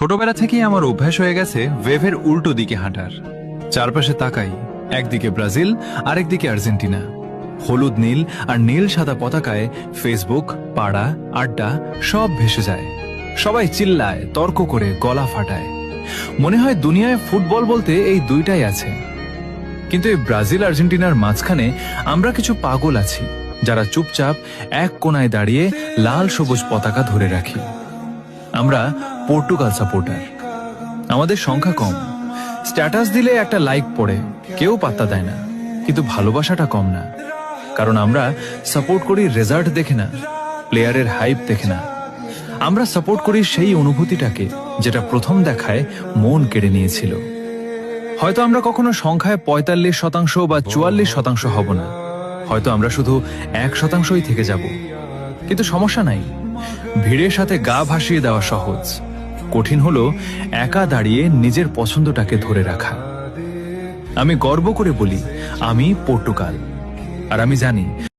ছোটবেলা থেকেই আমার অভ্যাস হয়ে গেছে ওয়েভের উল্টো দিকে হাঁটার। চারপাশে তাকাই, একদিকে ব্রাজিল আরেকদিকে আর্জেন্টিনা। হলুদ নীল আর নীল সাদা পতাকায় ফেসবুক, পাড়া, আড্ডা সব ভেসে যায়। সবাই চিল্লায়, তর্ক করে, গলা ফাটায়। মনে হয় দুনিয়ায় ফুটবল বলতে এই দুইটাই আছে। কিন্তু এই ব্রাজিল আর্জেন্টিনার মাঝখানে আমরা কিছু পাগল আছি, যারা চুপচাপ এক কোনায় দাঁড়িয়ে লাল সবুজ পতাকা ধরে রাখি। আমরা পর্তুগাল সাপোর্টার। আমাদের সংখ্যা কম, স্ট্যাটাস দিলে একটা লাইক পড়ে, কেউ পাত্তা দেয় না, কিন্তু ভালোবাসাটা কম না। কারণ আমরা সাপোর্ট করি রেজাল্ট দেখে না, প্লেয়ারের হাইপ দেখে না। আমরা সাপোর্ট করি সেই অনুভূতিটাকে যেটা প্রথম দেখায় মন কেড়ে নিয়েছিল। হয়তো আমরা কখনো সংখ্যায় ৪৫% বা ৪৪% হব না, হয়তো আমরা শুধু ১%ই থেকে যাব। কিন্তু সমস্যা নাই, ভিড়ের সাথে গা ভাসিয়ে দেওয়া সহজ। কঠিন হলো একা দাঁড়িয়ে নিজের পছন্দটাকে ধরে রাখা। আমি গর্ব করে বলি, আমি পর্তুগাল। আর আমি জানি